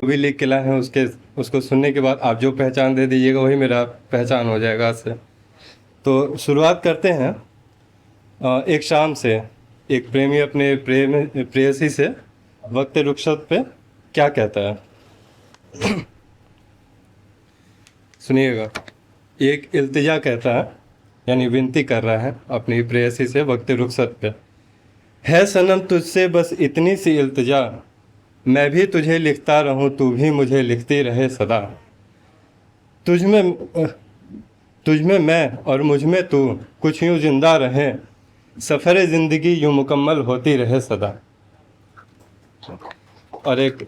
भी लिख के लाए हैं उसको सुनने के बाद आप जो पहचान दे दीजिएगा वही मेरा पहचान हो जाएगा आज से। तो शुरुआत करते हैं। एक शाम से एक प्रेमी अपने प्रेयसी से वक्त रुखसत पे क्या कहता है। सुनिएगा। एक इल्तिजा कहता है, यानी विनती कर रहा है अपनी प्रेयसी से वक्त रुखसत पे। है सनम तुझसे बस इतनी सी इल्तिजा, मैं भी तुझे लिखता रहूं तू भी मुझे लिखती रहे सदा। तुझ में मैं और मुझ में तू कुछ यूं जिंदा रहे, सफ़र ज़िंदगी यूं मुकम्मल होती रहे सदा। और एक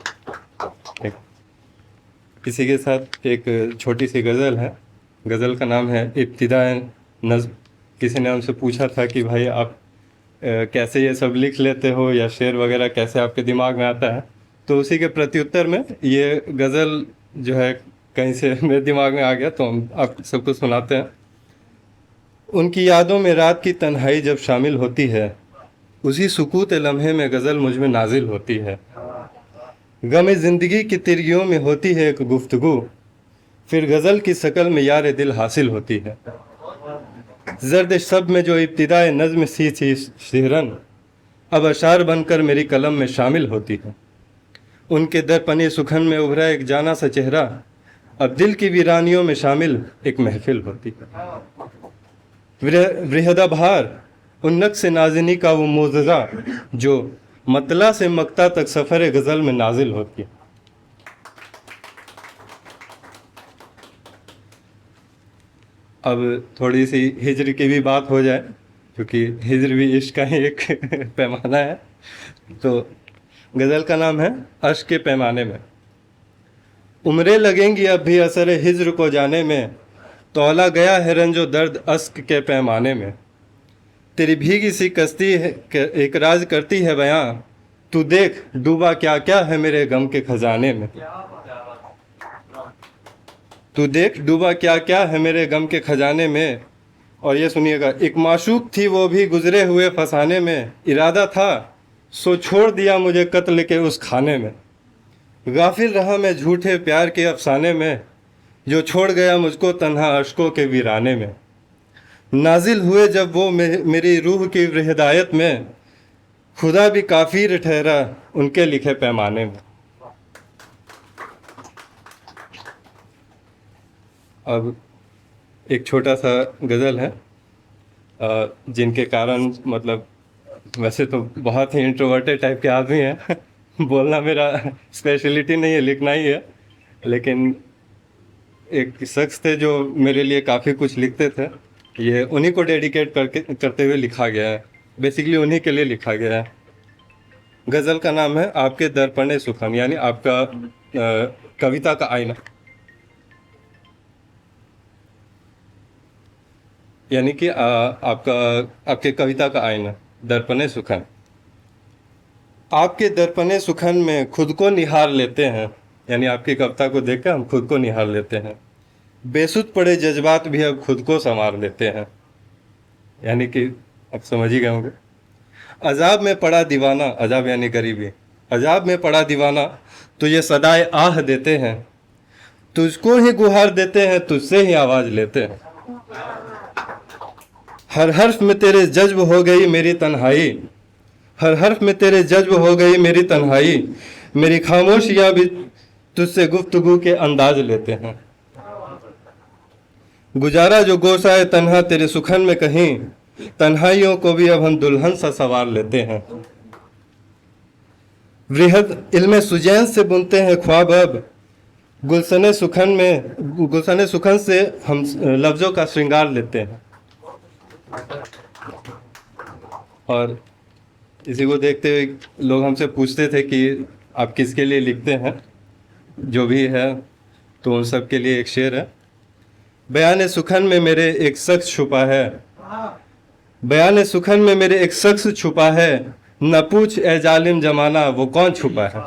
इसी के साथ एक छोटी सी गज़ल है। गज़ल का नाम है इब्तिदाए नज़्म। किसी ने हमसे पूछा था कि भाई आप कैसे ये सब लिख लेते हो, या शेर वगैरह कैसे आपके दिमाग में आता है। तो उसी के प्रत्युत्तर में ये गज़ल जो है कहीं से मेरे दिमाग में आ गया, तो हम आप सबको सुनाते हैं। उनकी यादों में रात की तन्हाई जब शामिल होती है, उसी सुकूत लम्हे में गज़ल मुझ में नाजिल होती है। गम ज़िंदगी की तिरगियों में होती है एक गुफ्तगू, फिर गज़ल की शक्ल में यार दिल हासिल होती है। जर्द शब में जो इब्तिदाए नज़्म सी थी सिहरन, अब अशार बनकर मेरी कलम में शामिल होती है। उनके दरपने सुखन में उभरा एक जाना सा चेहरा, अब दिल की वीरानियों में शामिल एक महफिल होती है। वृहदाभार उन्नत से नाज़िनी का वो मोज़ज़ा, जो मतला से मक्ता तक सफ़र गज़ल में नाजिल होती है। अब थोड़ी सी हिज्र की भी बात हो जाए, क्योंकि हिज्र भी इश्क का ही एक पैमाना है। तो गज़ल का नाम है अश्क के पैमाने में। उम्रें लगेंगी अब भी असर हिज्र को जाने में, तौला गया है रंजो दर्द अश्क के पैमाने में। तेरी भीगी सी कश्ती है एक राज करती है बयां, तू देख डूबा क्या क्या है मेरे गम के खजाने में। तू देख डूबा क्या क्या है मेरे गम के खजाने में। और ये सुनिएगा, एक माशूक थी वो भी गुजरे हुए फसाने में, इरादा था सो छोड़ दिया मुझे कत्ल के उस खाने में। गाफिल रहा मैं झूठे प्यार के अफसाने में, जो छोड़ गया मुझको तन्हा अश्कों के वीराने में। नाजिल हुए जब वो मेरी रूह की हिदायत में, खुदा भी काफिर ठहरा उनके लिखे पैमाने में। अब एक छोटा सा गज़ल है, जिनके कारण मतलब वैसे तो बहुत ही इंट्रोवर्टेड टाइप के आदमी हैं। बोलना मेरा स्पेशलिटी नहीं है, लिखना ही है। लेकिन एक शख्स थे जो मेरे लिए काफ़ी कुछ लिखते थे, ये उन्हीं को डेडिकेट करते हुए लिखा गया है। बेसिकली उन्हीं के लिए लिखा गया है। गज़ल का नाम है आपके दर्पणे सुखन, यानी आपका कविता का आईना, यानी कि आपके कविता का आईना। दर्पणे सुखन। आपके दर्पणे सुखन में खुद को निहार लेते हैं, यानी आपकी कविता को देखकर हम खुद को निहार लेते हैं। बेसुध पड़े जज्बात भी अब खुद को संवार लेते हैं, यानी कि अब समझ ही गए होंगे। अजाब में पड़ा दीवाना, अजाब यानी गरीबी, अजाब में पड़ा दीवाना तो ये सदाए आह देते हैं, तुझको ही गुहार देते हैं, तुझसे ही आवाज़ लेते हैं। हर हर्फ में तेरे जज्ब हो गई मेरी तन्हाई, हर हर्फ में तेरे जज्ब हो गई मेरी तन्हाई, मेरी खामोशियाँ भी तुझसे गुफ्तगू के अंदाज लेते हैं। गुजारा जो गोसाए तन्हा तेरे सुखन में कहीं, तन्हाइयों को भी अब हम दुल्हन सा सवार लेते हैं। वृहद इल्मे सुजैन से बुनते हैं ख्वाब अब, गुलशन सुखन से हम लफ्ज़ों का श्रृंगार लेते हैं। और इसी को देखते हुए लोग हमसे पूछते थे कि आप किसके लिए लिखते हैं। जो भी है तो उन सब के लिए एक शेर है। बयान सुखन में मेरे एक शख्स छुपा है, बयान सुखन में मेरे एक शख्स छुपा है, न पूछ ए जालिम जमाना वो कौन छुपा है।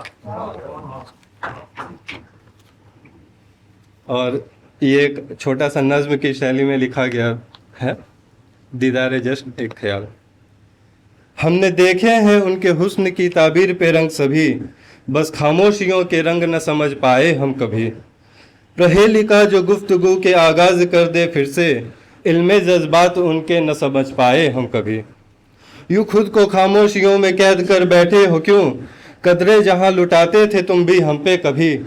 और ये एक छोटा सा नज्म की शैली में लिखा गया है। दीदार जश्न एक ख्याल। हमने देखे हैं उनके हुस्न की ताबीर पे रंग सभी, बस खामोशियों के रंग न समझ पाए हम कभी। पहेली का जो गुफ्तगू के आगाज कर दे फिर से, इल्मे जज्बात उनके न समझ पाए हम कभी। यूं खुद को खामोशियों में कैद कर बैठे हो क्यों, कदरे जहां लुटाते थे तुम भी हम पे कभी।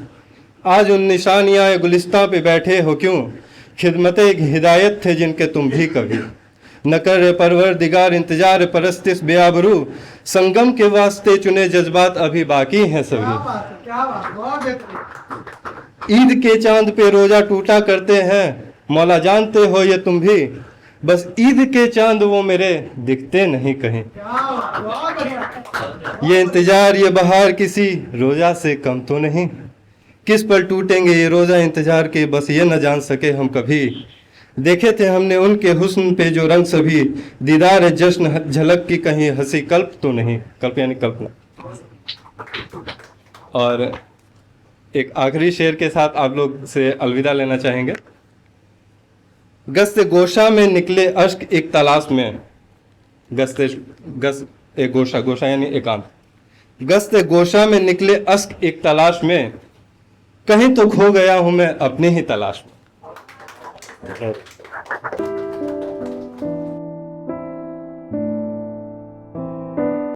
आज उन निशानियां गुलिस्तां पे बैठे हो क्यों, खिदमत हिदायत थे जिनके तुम भी कभी। न कर परवरदिगार इंतजार परस्तिस बेआबरू, संगम के वास्ते चुने जज्बात अभी बाकी हैं सभी। क्या बात, बहुत बेहतरीन। ईद के चांद पे रोजा टूटा करते हैं, मौला जानते हो ये तुम भी। बस ईद के चांद वो मेरे दिखते नहीं कहीं। क्या बात, बहुत बढ़िया। ये इंतजार ये बहार किसी रोजा से कम तो नहीं। किस पर टूटेंगे ये रोजा इंतजार के, बस ये न जान सके हम कभी। देखे थे हमने उनके हुस्न पे जो रंग सभी, दीदार जश्न झलक की कहीं हंसी कल्प तो नहीं। कल्प यानी कल्पना। और एक आखिरी शेर के साथ आप लोग से अलविदा लेना चाहेंगे। गश्त गोशा में निकले अश्क एक तलाश में, गश्त एक गोशा, गोशा यानी एकांत। गश्त गोशा में निकले अश्क एक तलाश में, कहीं तो खो गया हूं मैं अपनी ही तलाश में।